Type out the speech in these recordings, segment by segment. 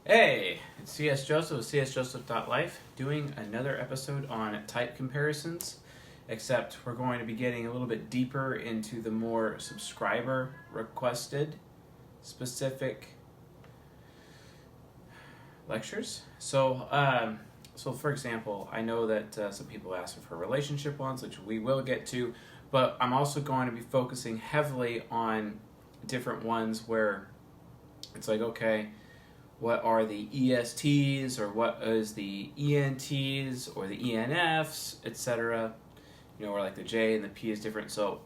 Hey, it's CS Joseph of csjoseph.life doing another episode on type comparisons, except we're going to be getting a little bit deeper into the more subscriber requested specific lectures. So for example, I know that some people ask for relationship ones, which we will get to, but I'm also going to be focusing heavily on different ones where it's like, okay, what are the ESTs or what is the ENTs or the ENFs, etc. Or like the J and the P is different. So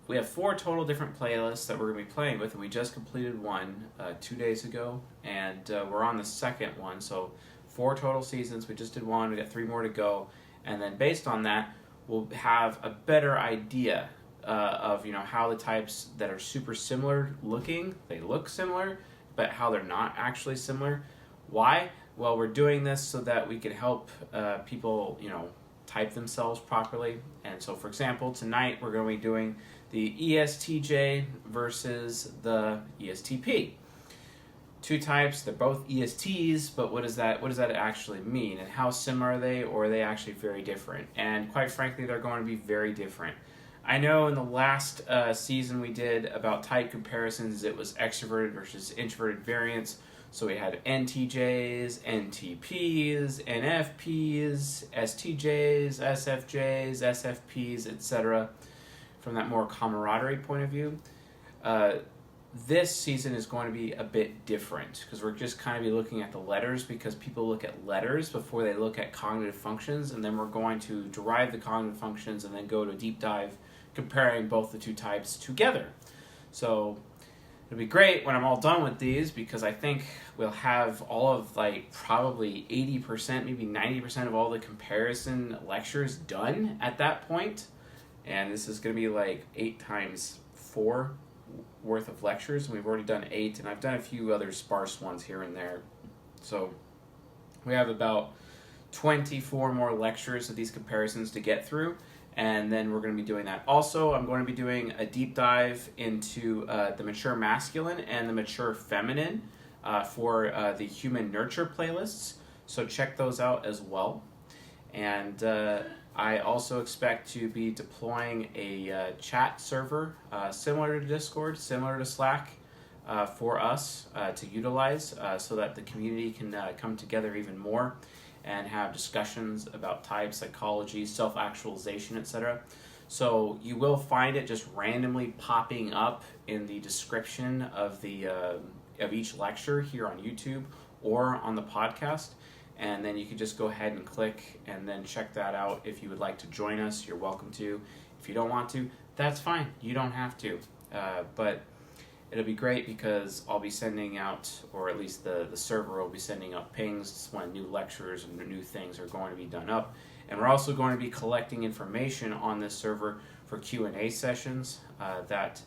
we have 4 total different playlists that we're going to be playing with, and we just completed one 2 days ago, and we're on the second one. So 4 total seasons. We just did one. We got 3 more to go, and then based on that, we'll have a better idea of how the types that are super similar looking, they look similar, but how they're not actually similar. Why? Well, we're doing this so that we can help people, type themselves properly. And so, for example, tonight we're going to be doing the ESTJ versus the ESTP. 2 types, they're both ESTs, but what does that actually mean? And how similar are they, or are they actually very different? And quite frankly, they're going to be very different. I know in the last season we did about type comparisons, it was extroverted versus introverted variants. So we had NTJs, NTPs, NFPs, STJs, SFJs, SFPs, etc. From that more camaraderie point of view. This season is going to be a bit different because we're just kind of be looking at the letters, because people look at letters before they look at cognitive functions, and then we're going to derive the cognitive functions and then go to a deep dive comparing both the 2 types together. So it'll be great when I'm all done with these, because I think we'll have all of probably 80%, maybe 90% of all the comparison lectures done at that point. And this is going to be 8 times 4 worth of lectures, and we've already done 8, and I've done a few other sparse ones here and there. So we have about 24 more lectures of these comparisons to get through, and then we're going to be doing that. Also, I'm going to be doing a deep dive into the mature masculine and the mature feminine for the human nurture playlists, so check those out as well. And I also expect to be deploying a chat server similar to Discord, similar to Slack, for us to utilize so that the community can come together even more and have discussions about type, psychology, self-actualization, etc. So you will find it just randomly popping up in the description of of each lecture here on YouTube or on the podcast. And then you can just go ahead and click and then check that out. If you would like to join us, you're welcome to. If you don't want to, that's fine. You don't have to. But it'll be great because I'll be sending out, or at least the server will be sending out pings when new lectures and new things are going to be done up. And we're also going to be collecting information on this server for Q&A sessions that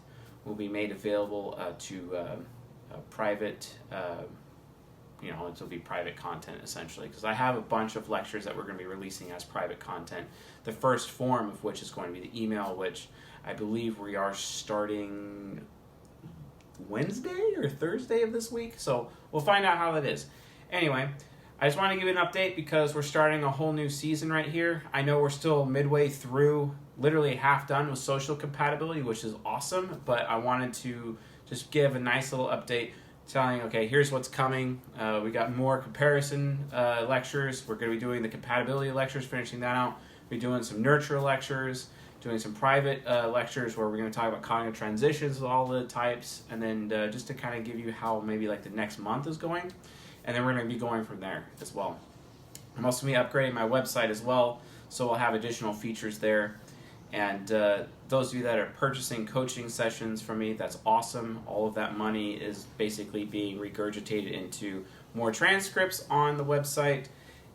will be made available to private it'll be private content essentially, because I have a bunch of lectures that we're going to be releasing as private content. The first form of which is going to be the email, which I believe we are starting Wednesday or Thursday of this week. So we'll find out how that is. Anyway, I just want to give you an update because we're starting a whole new season right here. I know we're still midway through, literally half done with social compatibility, which is awesome, but I wanted to just give a nice little update telling, okay, here's what's coming. We got more comparison lectures. We're going to be doing the compatibility lectures, finishing that out. We'll be doing some nurture lectures, doing some private lectures where we're going to talk about cognitive transitions with all the types, and then just to kind of give you how maybe the next month is going. And then we're going to be going from there as well. I'm also going to be upgrading my website as well, so we'll have additional features there. And those of you that are purchasing coaching sessions from me, that's awesome. All of that money is basically being regurgitated into more transcripts on the website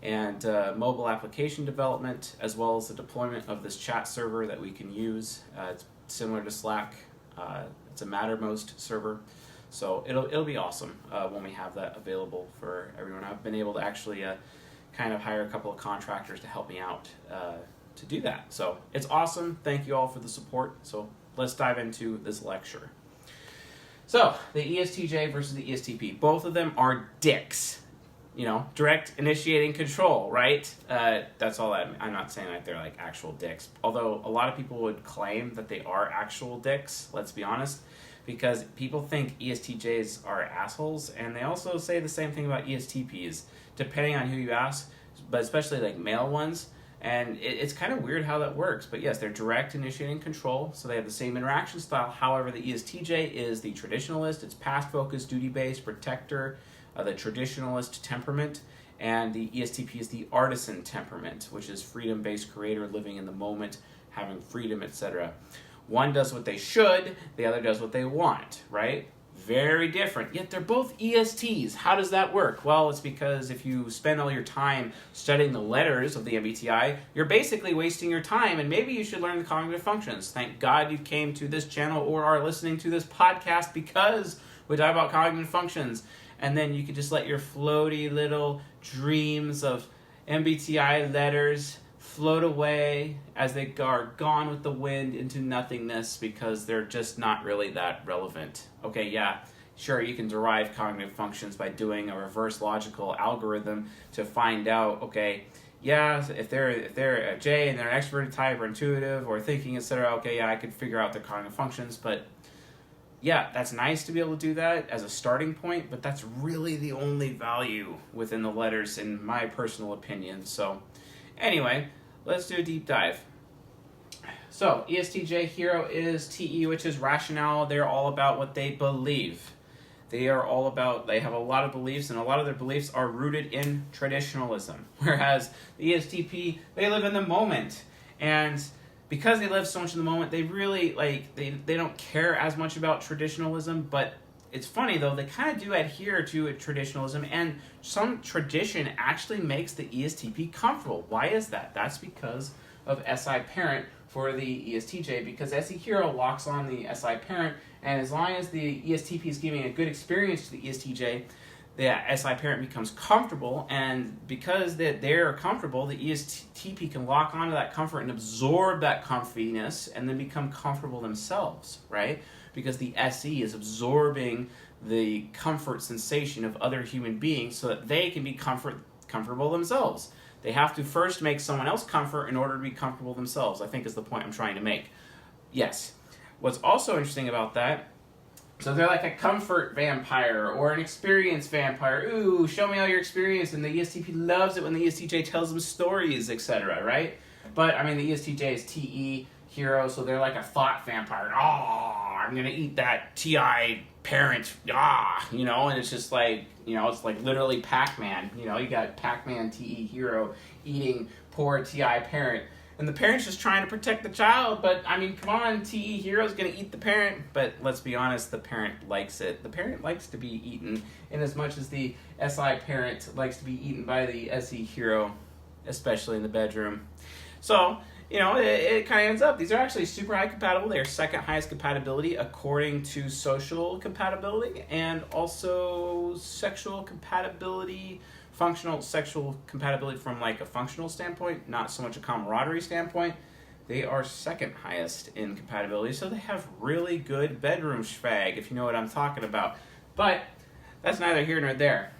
and mobile application development, as well as the deployment of this chat server that we can use. It's similar to Slack. It's a Mattermost server. So it'll be awesome when we have that available for everyone. I've been able to actually kind of hire a couple of contractors to help me out to do that. So it's awesome. Thank you all for the support. So let's dive into this lecture. So, the ESTJ versus the ESTP. Both of them are dicks. Direct initiating control, right? That's all I'm not saying that they're like actual dicks. Although a lot of people would claim that they are actual dicks, let's be honest. Because people think ESTJs are assholes, and they also say the same thing about ESTPs, depending on who you ask, but especially like male ones. And it's kind of weird how that works. But yes, they're direct initiating control, so they have the same interaction style. However, the ESTJ is the traditionalist. It's past-focused, duty-based, protector, the traditionalist temperament. And the ESTP is the artisan temperament, which is freedom-based creator, living in the moment, having freedom, etc. One does what they should, the other does what they want, right? Very different, yet they're both ESTs. How does that work? Well, it's because if you spend all your time studying the letters of the MBTI, you're basically wasting your time, and maybe you should learn the cognitive functions. Thank God you came to this channel or are listening to this podcast, because we talk about cognitive functions. And then you can just let your floaty little dreams of MBTI letters float away as they are gone with the wind into nothingness, because they're just not really that relevant. Okay, yeah, sure, you can derive cognitive functions by doing a reverse logical algorithm to find out, okay, yeah, if they're a J and they're an extroverted type or intuitive or thinking, etc., okay, yeah, I could figure out their cognitive functions, but yeah, that's nice to be able to do that as a starting point, but that's really the only value within the letters in my personal opinion. So anyway, let's do a deep dive. So, ESTJ Hero is TE, which is rationale. They're all about what they believe. They have a lot of beliefs, and a lot of their beliefs are rooted in traditionalism. Whereas the ESTP, they live in the moment. And because they live so much in the moment, they really, they don't care as much about traditionalism, but it's funny, though, they kind of do adhere to traditionalism, and some tradition actually makes the ESTP comfortable. Why is that? That's because of SI parent for the ESTJ, because SE Hero locks on the SI parent, and as long as the ESTP is giving a good experience to the ESTJ, the SI parent becomes comfortable, and because they're comfortable, the ESTP can lock onto that comfort and absorb that comfiness and then become comfortable themselves, right? Because the SE is absorbing the comfort sensation of other human beings so that they can be comfortable themselves. They have to first make someone else comfort in order to be comfortable themselves, I think is the point I'm trying to make. Yes. What's also interesting about that, so they're like a comfort vampire or an experience vampire. Ooh, show me all your experience. And the ESTP loves it when the ESTJ tells them stories, etc., right? But, I mean, the ESTJ is TE Hero, so they're like a thought vampire. I'm going to eat that TI parent. And it's just like, it's like literally Pac-Man. You got Pac-Man TE Hero eating poor TI parent. And the parent's just trying to protect the child, but, I mean, come on, TE Hero's going to eat the parent. But let's be honest, the parent likes it. The parent likes to be eaten, in as much as the SI parent likes to be eaten by the SE Hero, especially in the bedroom. So, it kind of ends up, these are actually super high compatible. They are second highest compatibility according to social compatibility, and also sexual compatibility, functional sexual compatibility from like a functional standpoint, not so much a camaraderie standpoint. They are second highest in compatibility, so they have really good bedroom schwag, if you know what I'm talking about. But that's neither here nor there.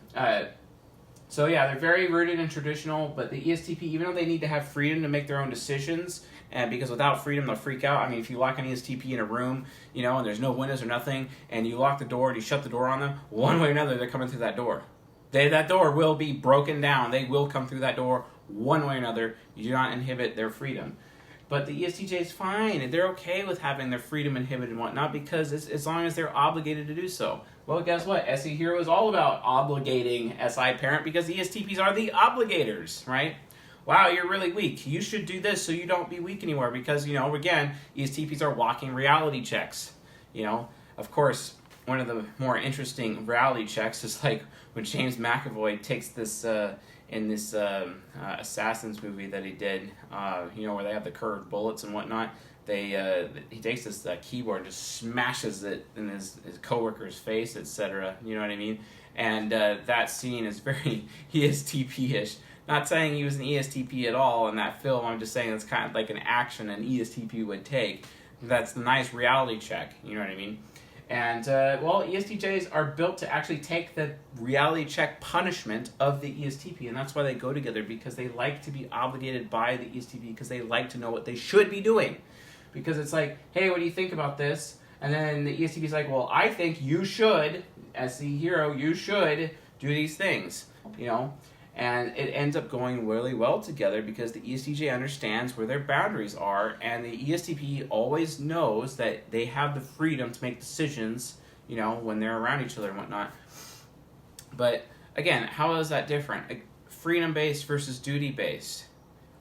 So yeah, they're very rooted in traditional, but the ESTP, even though they need to have freedom to make their own decisions, and because without freedom they'll freak out. I mean, if you lock an ESTP in a room, and there's no windows or nothing, and you lock the door and you shut the door on them, one way or another they're coming through that door. That door will be broken down. They will come through that door one way or another. You do not inhibit their freedom. But the ESTJ is fine, and they're okay with having their freedom inhibited and whatnot, because as long as they're obligated to do so. Well, guess what? SE Hero is all about obligating SI parent, because ESTPs are the obligators, right? Wow, you're really weak. You should do this so you don't be weak anymore, because, again, ESTPs are walking reality checks. Of course, one of the more interesting reality checks is like when James McAvoy takes this in this Assassins movie that he did, where they have the curved bullets and whatnot. He takes this keyboard and just smashes it in his coworker's face, etc. You know what I mean? And that scene is very ESTP-ish. Not saying he was an ESTP at all in that film. I'm just saying it's kind of like an action an ESTP would take. That's the nice reality check. You know what I mean? And, well, ESTJs are built to actually take the reality check punishment of the ESTP, and that's why they go together, because they like to be obligated by the ESTP, because they like to know what they should be doing. Because it's like, hey, what do you think about this? And then the ESTP is like, well, I think you should, as the hero, you should do these things, you know? And it ends up going really well together because the ESTJ understands where their boundaries are, and the ESTP always knows that they have the freedom to make decisions, you know, when they're around each other and whatnot. But again, how is that different? Freedom-based versus duty-based.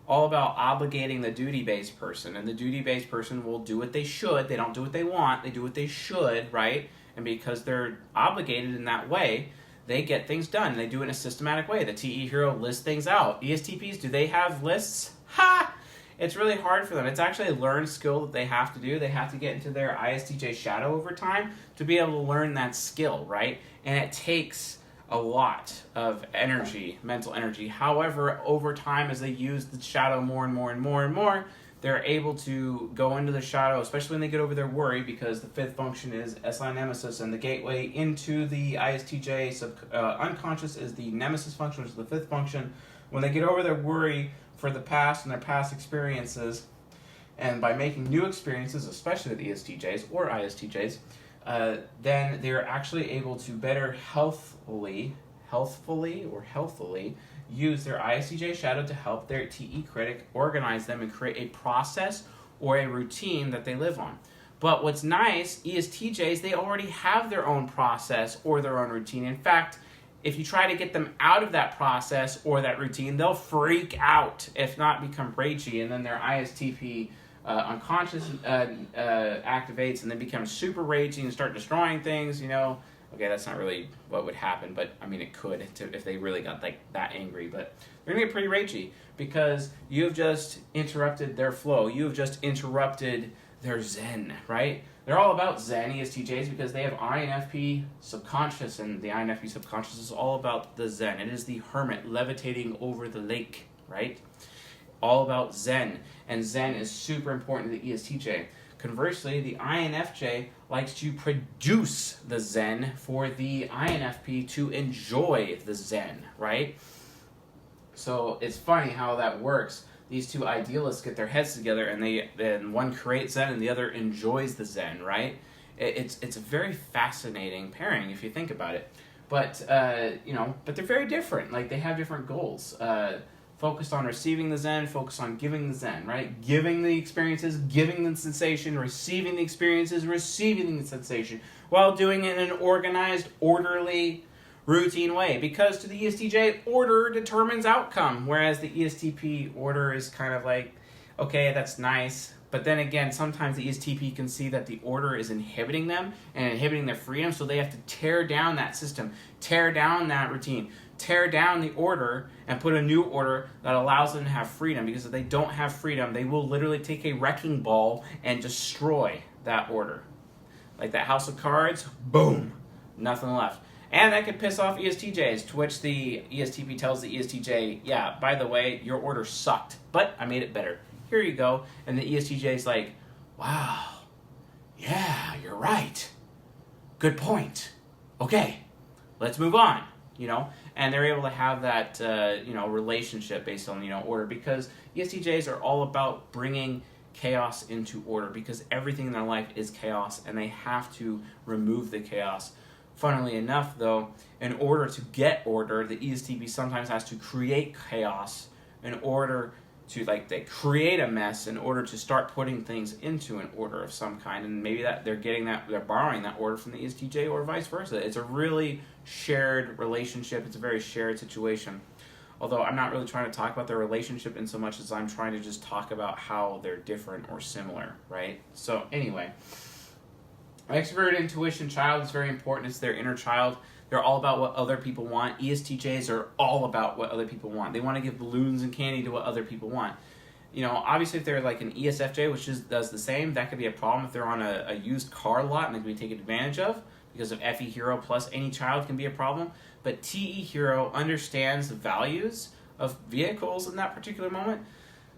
All about obligating the duty-based person, and the duty-based person will do what they should. They don't do what they want, they do what they should, right? And because they're obligated in that way, they get things done. They do it in a systematic way. The TE Hero lists things out. ESTPs, do they have lists? Ha! It's really hard for them. It's actually a learned skill that they have to do. They have to get into their ESTJ Shadow over time to be able to learn that skill, right? And it takes a lot of energy, mental energy. However, over time, as they use the Shadow more and more and more and more, they're able to go into the Shadow, especially when they get over their worry, because the fifth function is SI Nemesis, and the gateway into the ESTJ unconscious is the Nemesis function, which is the fifth function. When they get over their worry for the past and their past experiences, and by making new experiences, especially the ESTJs or ISTJs, then they're actually able to better healthfully use their ESTJ Shadow to help their TE critic organize them and create a process or a routine that they live on. But what's nice, ESTJs, they already have their own process or their own routine. In fact, if you try to get them out of that process or that routine, they'll freak out, if not become ragey, and then their ISTP unconscious activates and then becomes super ragey and start destroying things, you know. Okay, that's not really what would happen, but I mean, it could if they really got like that angry. But they're gonna get pretty ragey because you've just interrupted their flow. You've just interrupted their zen, right? They're all about zen, ESTJs, because they have INFP subconscious, and the INFP subconscious is all about the zen. It is the hermit levitating over the lake, right? All about zen, and zen is super important to the ESTJ. Conversely, the INFJ likes to produce the zen for the INFP to enjoy the zen, right? So it's funny how that works. These two idealists get their heads together, and then one creates zen and the other enjoys the zen, right? It's a very fascinating pairing if you think about it. But but they're very different. Like, they have different goals. Focused on receiving the zen, focused on giving the zen, right? Giving the experiences, giving the sensation, receiving the experiences, receiving the sensation, while doing it in an organized, orderly, routine way. Because to the ESTJ, order determines outcome, whereas the ESTP order is kind of like, okay, that's nice, but then again, sometimes the ESTP can see that the order is inhibiting them and inhibiting their freedom, so they have to tear down that system, tear down that routine, tear down the order and put a new order that allows them to have freedom. Because if they don't have freedom, they will literally take a wrecking ball and destroy that order. Like that house of cards, boom, nothing left. And that could piss off ESTJs, to which the ESTP tells the ESTJ, yeah, by the way, your order sucked, but I made it better. Here you go. And the ESTJ is like, wow, yeah, you're right. Good point. Okay, let's move on, you know? And they're able to have that, relationship based on, order, because ESTJs are all about bringing chaos into order, because everything in their life is chaos, and they have to remove the chaos. Funnily enough, though, in order to get order, the ESTP sometimes has to create chaos in order to, they create a mess in order to start putting things into an order of some kind. And maybe that they're borrowing that order from the ESTJ, or vice versa. It's a really shared relationship. It's a very shared situation. Although I'm not really trying to talk about their relationship in so much as I'm trying to just talk about how they're different or similar, right? So anyway, extroverted intuition child is very important. It's their inner child. They're all about what other people want. ESTJs are all about what other people want. They want to give balloons and candy to what other people want. Obviously if they're like an ESFJ, which does the same, that could be a problem if they're on a used car lot and they can be taken advantage of. Because of FE Hero plus any child can be a problem. But TE Hero understands the values of vehicles in that particular moment.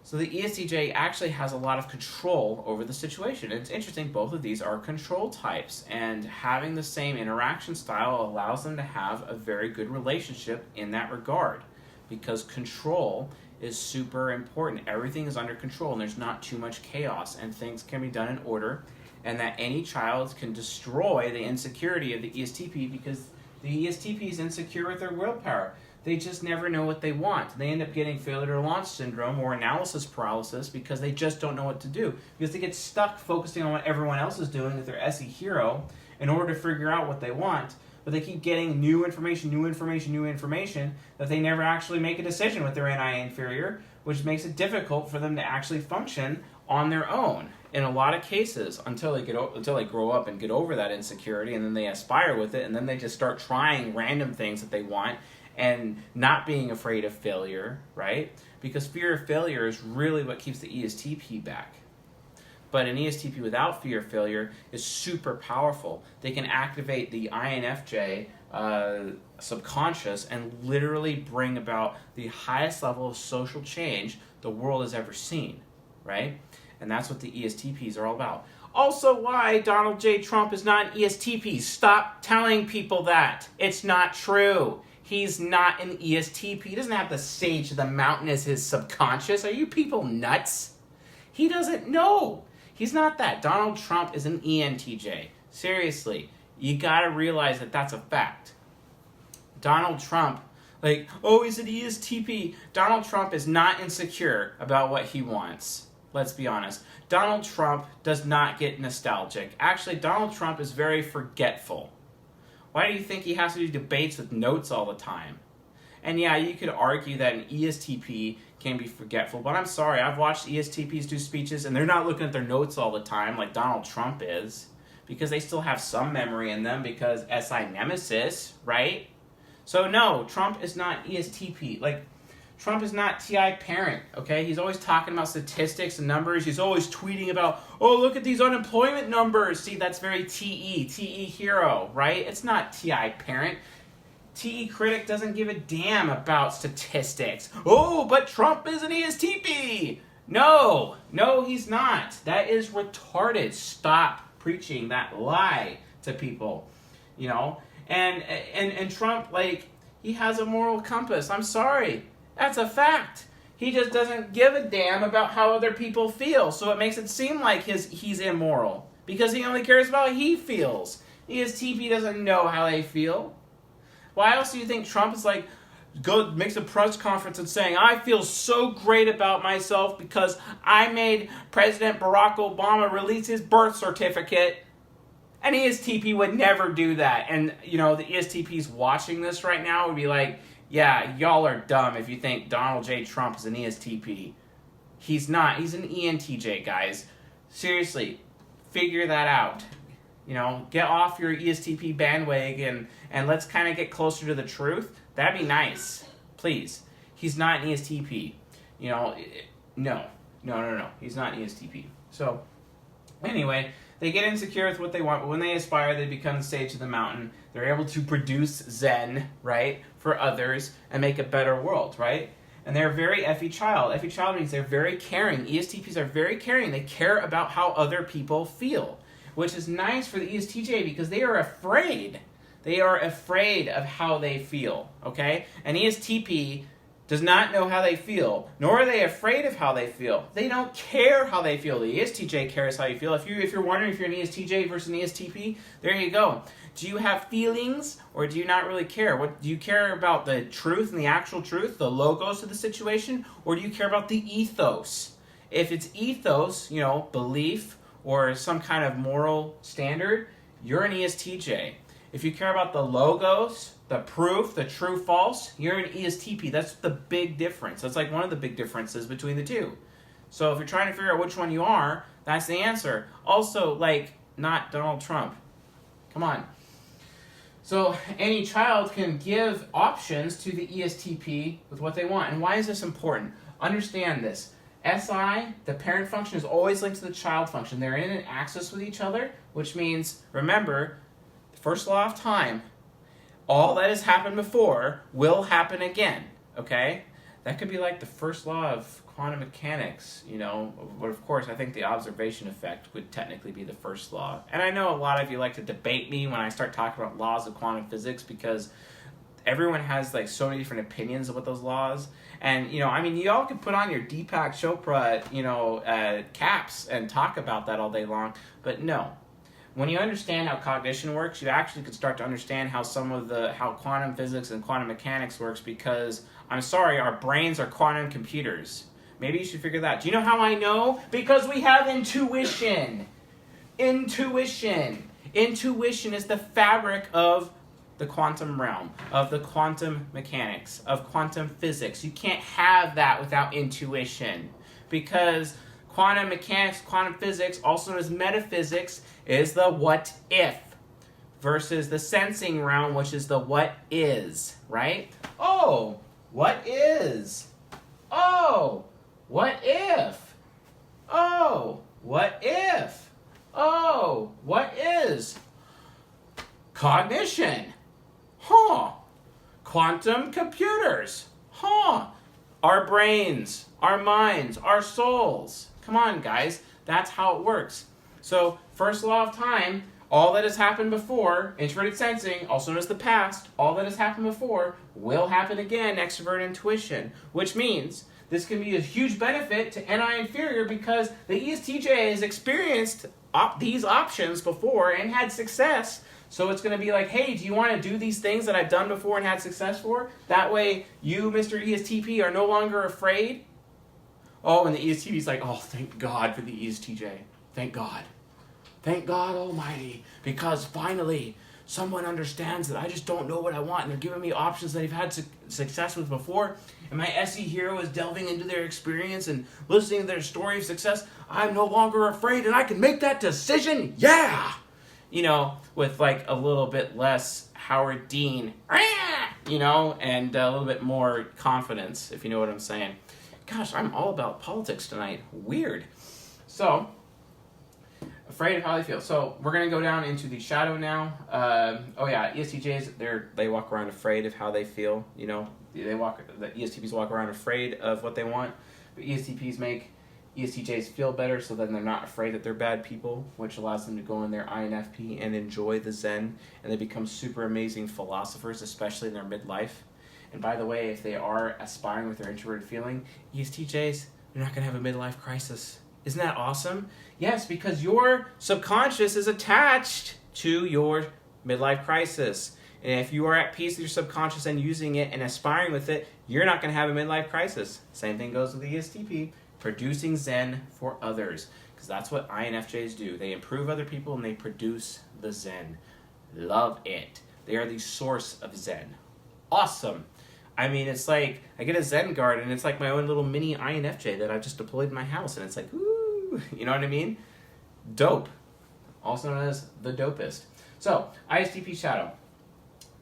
So the ESTJ actually has a lot of control over the situation. It's interesting, both of these are control types, and having the same interaction style allows them to have a very good relationship in that regard, because control is super important. Everything is under control and there's not too much chaos, and things can be done in order, and that any child can destroy the insecurity of the ESTP because the ESTP is insecure with their willpower. They just never know what they want. They end up getting failure to launch syndrome or analysis paralysis because they just don't know what to do. Because they get stuck focusing on what everyone else is doing with their SE Hero in order to figure out what they want. But they keep getting new information that they never actually make a decision with their NI inferior, which makes it difficult for them to actually function on their own in a lot of cases until they grow up and get over that insecurity, and then they aspire with it, and then they just start trying random things that they want and not being afraid of failure, right? Because fear of failure is really what keeps the ESTP back. But an ESTP without fear of failure is super powerful. They can activate the INFJ subconscious and literally bring about the highest level of social change the world has ever seen, right? And that's what the ESTPs are all about. Also, why Donald J. Trump is not an ESTP. Stop telling people that. It's not true. He's not an ESTP. He doesn't have the sage of the mountain as his subconscious. Are you people nuts? He doesn't know. He's not that. Donald Trump is an ENTJ. Seriously, you gotta realize that that's a fact. Donald Trump, he's an ESTP. Donald Trump is not insecure about what he wants. Let's be honest. Donald Trump does not get nostalgic. Actually, Donald Trump is very forgetful. Why do you think he has to do debates with notes all the time? And yeah, you could argue that an ESTP can be forgetful, but I'm sorry, I've watched ESTPs do speeches and they're not looking at their notes all the time like Donald Trump is, because they still have some memory in them because SI nemesis, right? So no, Trump is not ESTP. Trump is not TI parent, okay? He's always talking about statistics and numbers. He's always tweeting about, oh, look at these unemployment numbers. See, that's very TE Hero, right? It's not TI parent. TE critic doesn't give a damn about statistics. Oh, but Trump is an ESTP. No, he's not. That is retarded. Stop preaching that lie to people, you know? And Trump, he has a moral compass. I'm sorry. That's a fact. He just doesn't give a damn about how other people feel, so it makes it seem like he's immoral, because he only cares about how he feels. ESTP doesn't know how they feel. Why else do you think Trump is makes a press conference and saying, I feel so great about myself because I made President Barack Obama release his birth certificate? An ESTP would never do that. And, the ESTPs watching this right now would be like, yeah, y'all are dumb if you think Donald J. Trump is an ESTP. He's not. He's an ENTJ, guys. Seriously, figure that out. Get off your ESTP bandwagon and let's kind of get closer to the truth. That'd be nice. Please. He's not an ESTP. No. He's not an ESTP. So, anyway, they get insecure with what they want, but when they aspire, they become the sage of the mountain. They're able to produce Zen, right, for others and make a better world, right? And they're very FE child. FE child means they're very caring. ESTPs are very caring. They care about how other people feel, which is nice for the ESTJ because they are afraid. They are afraid of how they feel, okay? An ESTP does not know how they feel, nor are they afraid of how they feel. They don't care how they feel. The ESTJ cares how you feel. If you're wondering if you're an ESTJ versus an ESTP, there you go. Do you have feelings, or do you not really care? Do you care about the truth and the actual truth, the logos of the situation, or do you care about the ethos? If it's ethos, belief, or some kind of moral standard, you're an ESTJ. If you care about the logos, the proof, the true false, you're an ESTP. That's the big difference. That's one of the big differences between the two. So if you're trying to figure out which one you are, that's the answer. Also, not Donald Trump. Come on. So any child can give options to the ESTP with what they want. And why is this important? Understand this. SI, the parent function, is always linked to the child function. They're in an axis with each other, which means, remember, the first law of time, all that has happened before will happen again, okay? That could be like the first law of quantum mechanics, but of course I think the observation effect would technically be the first law. And I know a lot of you like to debate me when I start talking about laws of quantum physics, because everyone has like so many different opinions of what those laws. And y'all could put on your Deepak Chopra caps and talk about that all day long, but no. When you understand how cognition works, you actually could start to understand how how quantum physics and quantum mechanics works, because I'm sorry, our brains are quantum computers. Maybe you should figure that out. Do you know how I know? Because we have intuition. Intuition is the fabric of the quantum realm, of the quantum mechanics, of quantum physics. You can't have that without intuition, because quantum mechanics, quantum physics, also known as metaphysics, is the what if versus the sensing realm, which is the what is, right? Oh, what is? Oh, what if? Oh, what if? Oh, what is? Cognition. Huh. Quantum computers. Huh. Our brains, our minds, our souls. Come on, guys. That's how it works. So, first law of time, all that has happened before, introverted sensing, also known as the past, all that has happened before will happen again, extrovert intuition, which means this can be a huge benefit to NI inferior, because the ESTJ has experienced these options before and had success. So it's going to be like, hey, do you want to do these things that I've done before and had success for? That way you, Mr. ESTP, are no longer afraid. Oh, and the ESTP is like, oh, thank God for the ESTJ. Thank God. Thank God Almighty, because finally someone understands that I just don't know what I want, and they're giving me options that I've had success with before, and my SE hero is delving into their experience and listening to their story of success. I'm no longer afraid, and I can make that decision. Yeah! With like a little bit less Howard Dean, and a little bit more confidence, if you know what I'm saying. Gosh, I'm all about politics tonight. Weird. So, afraid of how they feel. So we're going to go down into the shadow now. ESTJs, they walk around afraid of how they feel. The ESTPs walk around afraid of what they want. But ESTPs make ESTJs feel better, so then they're not afraid that they're bad people, which allows them to go in their INFP and enjoy the Zen, and they become super amazing philosophers, especially in their midlife. And by the way, if they are aspiring with their introverted feeling, ESTJs, they're not going to have a midlife crisis. Isn't that awesome? Yes, because your subconscious is attached to your midlife crisis. And if you are at peace with your subconscious and using it and aspiring with it, you're not going to have a midlife crisis. Same thing goes with the ESTP, producing Zen for others. Because that's what INFJs do. They improve other people and they produce the Zen. Love it. They are the source of Zen. Awesome. I mean, it's like, I get a Zen guard and it's like my own little mini INFJ that I've just deployed in my house, and it's like, ooh, you know what I mean? Dope. Also known as the dopest. So, ISTP Shadow.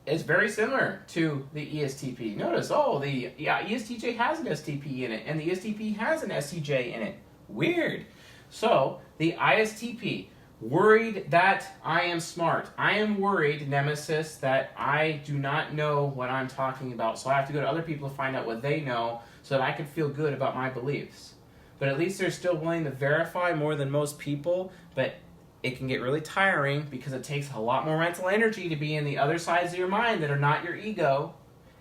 It's very similar to the ESTP. Notice, ESTJ has an STP in it, and the ESTP has an STJ in it. Weird. So, the ISTP, worried that I am smart. I am worried, Nemesis, that I do not know what I'm talking about, so I have to go to other people to find out what they know so that I can feel good about my beliefs. But at least they're still willing to verify more than most people, but it can get really tiring because it takes a lot more mental energy to be in the other sides of your mind that are not your ego.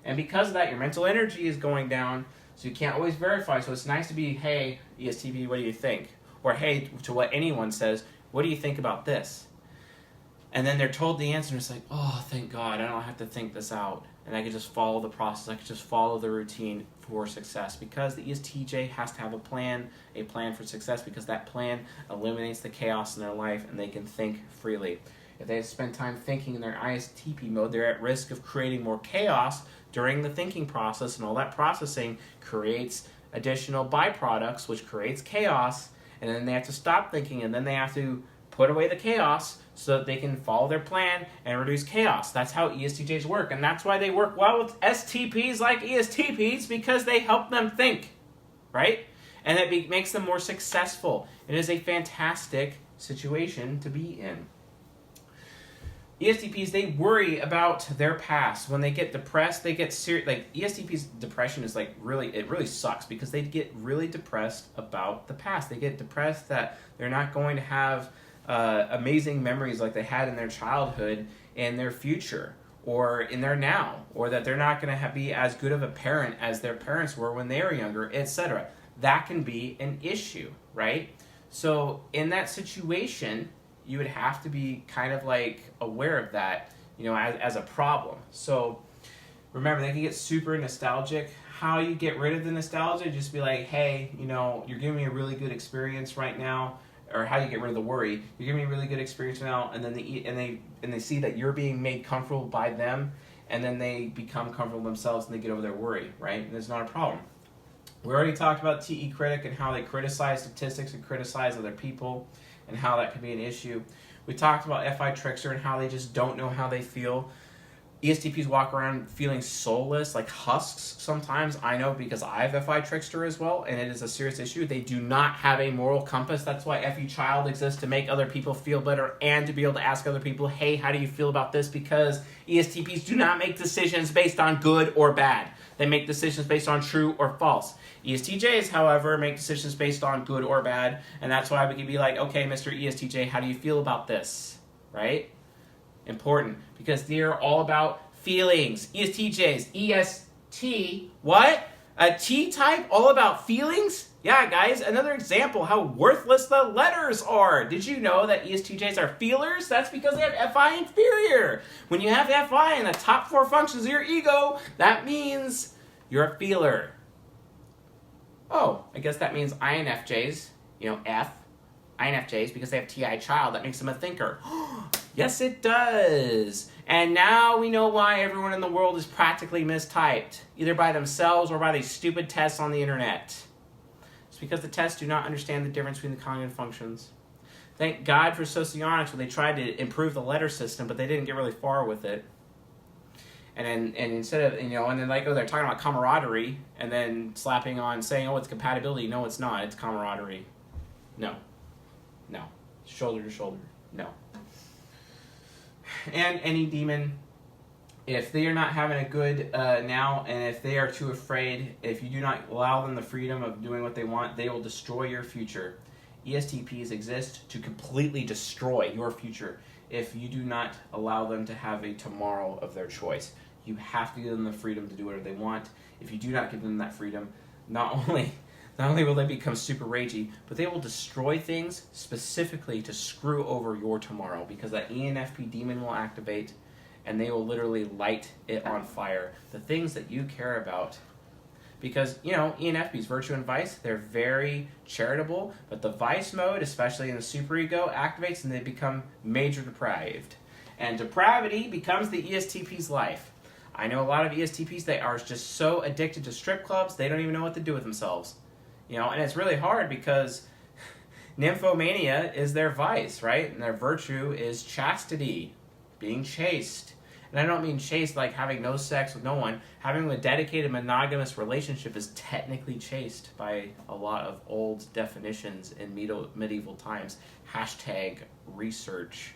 And because of that, your mental energy is going down, so you can't always verify. So it's nice to be, hey, ESTP, what do you think? Or hey, to what anyone says, what do you think about this? And then they're told the answer, and it's like, oh, thank God, I don't have to think this out. And I can just follow the process, I can just follow the routine for success. Because the ESTJ has to have a plan for success, because that plan eliminates the chaos in their life, and they can think freely. If they spend time thinking in their ISTP mode, they're at risk of creating more chaos during the thinking process, and all that processing creates additional byproducts, which creates chaos, and then they have to stop thinking, and then they have to put away the chaos so that they can follow their plan and reduce chaos. That's how ESTJs work, and that's why they work well with STPs like ESTPs, because they help them think, right? And it makes them more successful. It is a fantastic situation to be in. ESTPs, they worry about their past. When they get depressed, they get serious. Like, ESTPs' depression is like it really sucks because they get really depressed about the past. They get depressed that they're not going to have amazing memories like they had in their childhood in their future or in their now, or that they're not going to be as good of a parent as their parents were when they were younger, etc. That can be an issue, right? So in that situation, you would have to be kind of like aware of that, as a problem. So remember, they can get super nostalgic. How you get rid of the nostalgia, just be like, hey, you're giving me a really good experience right now. Or how you get rid of the worry, you're giving me a really good experience now, and then they see that you're being made comfortable by them, and then they become comfortable themselves and they get over their worry, right? And it's not a problem. We already talked about TE critic and how they criticize statistics and criticize other people and how that could be an issue. We talked about FI trickster and how they just don't know how they feel. ESTPs walk around feeling soulless, like husks sometimes. I know because I have FI trickster as well, and it is a serious issue. They do not have a moral compass. That's why FE child exists, to make other people feel better and to be able to ask other people, hey, how do you feel about this? Because ESTPs do not make decisions based on good or bad. They make decisions based on true or false. ESTJs, however, make decisions based on good or bad, and that's why we can be like, okay, Mr. ESTJ, how do you feel about this, right? Important, because they're all about feelings. ESTJs, EST, what? A T type, all about feelings? Yeah, guys, another example how worthless the letters are. Did you know that ESTJs are feelers? That's because they have FI inferior. When you have FI in the top 4 functions of your ego, that means you're a feeler. Oh, I guess that means INFJs, INFJs, because they have TI child, that makes them a thinker. Yes, it does. And now we know why everyone in the world is practically mistyped, either by themselves or by these stupid tests on the internet. It's because the tests do not understand the difference between the cognitive functions. Thank God for socionics when they tried to improve the letter system, but they didn't get really far with it. And instead of, and then they're talking about camaraderie, and then slapping on saying, oh, it's compatibility. No, it's not. It's camaraderie. No. Shoulder to shoulder. No. And any demon, if they are not having a good now, and if they are too afraid, if you do not allow them the freedom of doing what they want, they will destroy your future. ESTPs exist to completely destroy your future if you do not allow them to have a tomorrow of their choice. You have to give them the freedom to do whatever they want. If you do not give them that freedom, not only will they become super ragey, but they will destroy things specifically to screw over your tomorrow, because that ENFP demon will activate and they will literally light it on fire. The things that you care about. Because, ENFPs, virtue and vice, they're very charitable, but the vice mode, especially in the superego, activates and they become major depraved. And depravity becomes the ESTP's life. I know a lot of ESTPs, they are just so addicted to strip clubs, they don't even know what to do with themselves. And it's really hard because nymphomania is their vice, right? And their virtue is chastity, being chaste. And I don't mean chaste like having no sex with no one. Having a dedicated monogamous relationship is technically chaste by a lot of old definitions in medieval times. #research.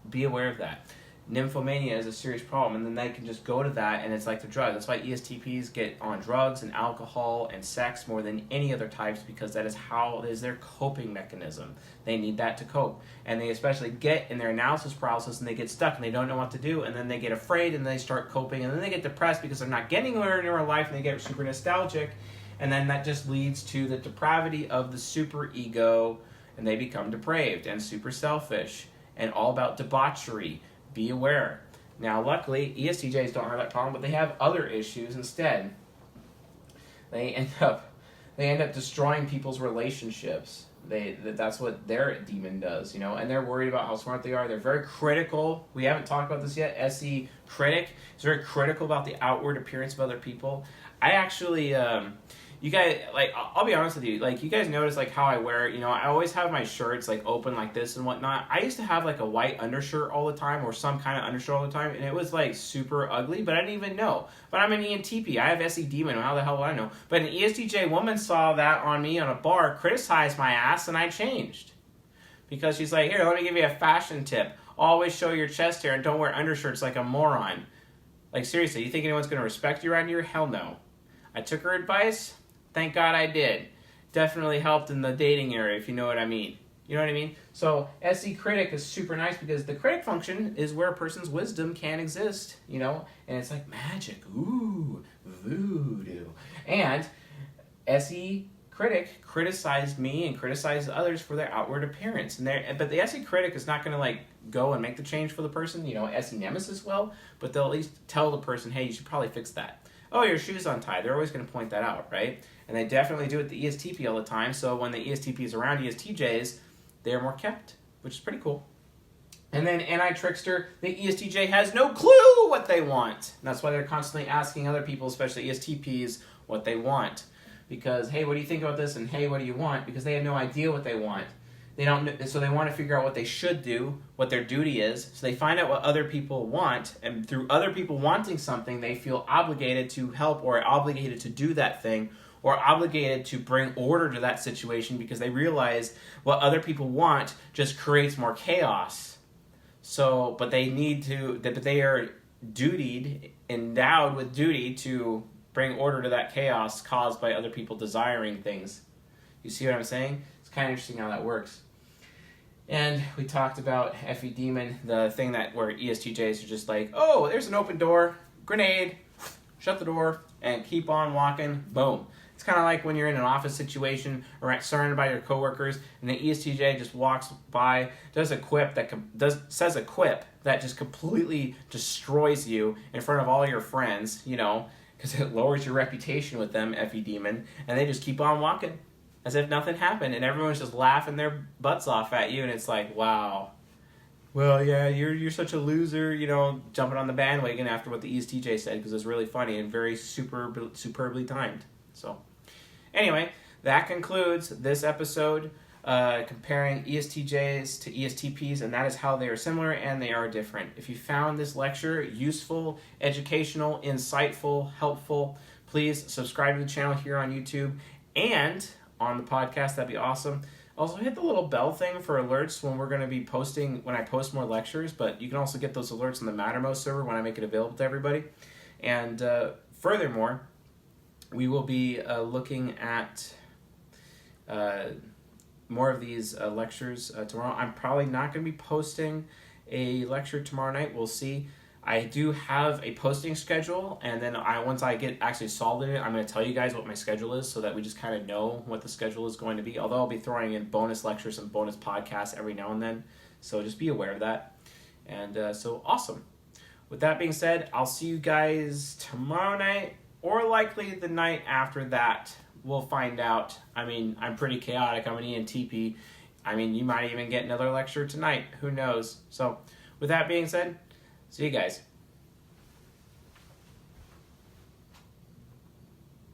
Be aware of that. Nymphomania is a serious problem, and then they can just go to that, and it's like the drug. That's why ESTPs get on drugs and alcohol and sex more than any other types, because that is their coping mechanism. They need that to cope, and they especially get in their analysis paralysis, and they get stuck, and they don't know what to do, and then they get afraid, and they start coping, and then they get depressed because they're not getting anywhere in their life, and they get super nostalgic, and then that just leads to the depravity of the superego, and they become depraved and super selfish and all about debauchery. Be aware. Now, luckily, ESTJs don't have that problem, but they have other issues instead. They end up destroying people's relationships. That's what their demon does, and they're worried about how smart they are. They're very critical. We haven't talked about this yet. SE critic is very critical about the outward appearance of other people. I actually, you guys, I'll be honest with you, you guys notice, how I wear, I always have my shirts, open like this and whatnot. I used to have, a white undershirt all the time, or some kind of undershirt all the time, and it was, super ugly, but I didn't even know. But I'm an ENTP. I have SE demon. How the hell would I know? But an ESTJ woman saw that on me on a bar, criticized my ass, and I changed. Because she's like, here, let me give you a fashion tip. always show your chest hair and don't wear undershirts like a moron. Like, seriously, you think anyone's going to respect you around here? Hell no. I took her advice. Thank God I did. Definitely helped in the dating area, if you know what I mean. You know what I mean? So SE critic is super nice because the critic function is where a person's wisdom can exist, you know? And it's like magic. Ooh, voodoo. And SE critic criticized me and criticized others for their outward appearance. But the SE critic is not going to like go and make the change for the person. You know, SE nemesis will, but they'll at least tell the person, hey, you should probably fix that. Oh, your shoe's untied. They're always going to point that out, right? And they definitely do it the ESTP all the time. So when the ESTP is around ESTJs, they're more kept, which is pretty cool. And then anti-trickster, the ESTJ has no clue what they want. And that's why they're constantly asking other people, especially ESTPs, what they want. Because, hey, what do you think about this? And hey, what do you want? Because they have no idea what they want. They don't. So they want to figure out what they should do, what their duty is. So they find out what other people want, and through other people wanting something, they feel obligated to help or obligated to do that thing, or obligated to bring order to that situation because they realize what other people want just creates more chaos. So, but they are endowed with duty to bring order to that chaos caused by other people desiring things. You see what I'm saying? It's kind of interesting how that works. And we talked about FE Demon, the thing that where ESTJs are just like, oh, there's an open door, grenade, shut the door, and keep on walking, boom. It's kind of like when you're in an office situation or surrounded by your coworkers, and the ESTJ just walks by, says a quip that just completely destroys you in front of all your friends, you know, because it lowers your reputation with them, FE Demon, and they just keep on walking as if nothing happened, and everyone's just laughing their butts off at you, and it's like, wow. Well, yeah, you're such a loser, you know, jumping on the bandwagon after what the ESTJ said, because it's really funny and very superbly timed. So, anyway, that concludes this episode comparing ESTJs to ESTPs, and that is how they are similar and they are different. If you found this lecture useful, educational, insightful, helpful, please subscribe to the channel here on YouTube and on the podcast. That'd be awesome. Also, hit the little bell thing for alerts when we're going to be posting, when I post more lectures, but you can also get those alerts on the Mattermost server when I make it available to everybody. And furthermore, we will be looking at more of these lectures tomorrow. I'm probably not going to be posting a lecture tomorrow night. We'll see. I do have a posting schedule, and then once I get actually solved in it, I'm going to tell you guys what my schedule is so that we just kind of know what the schedule is going to be. Although I'll be throwing in bonus lectures and bonus podcasts every now and then. So just be aware of that. And so awesome. With that being said, I'll see you guys tomorrow night, or likely the night after that. We'll find out. I mean, I'm pretty chaotic. I'm an ENTP. I mean, you might even get another lecture tonight. Who knows? So with that being said, see you guys.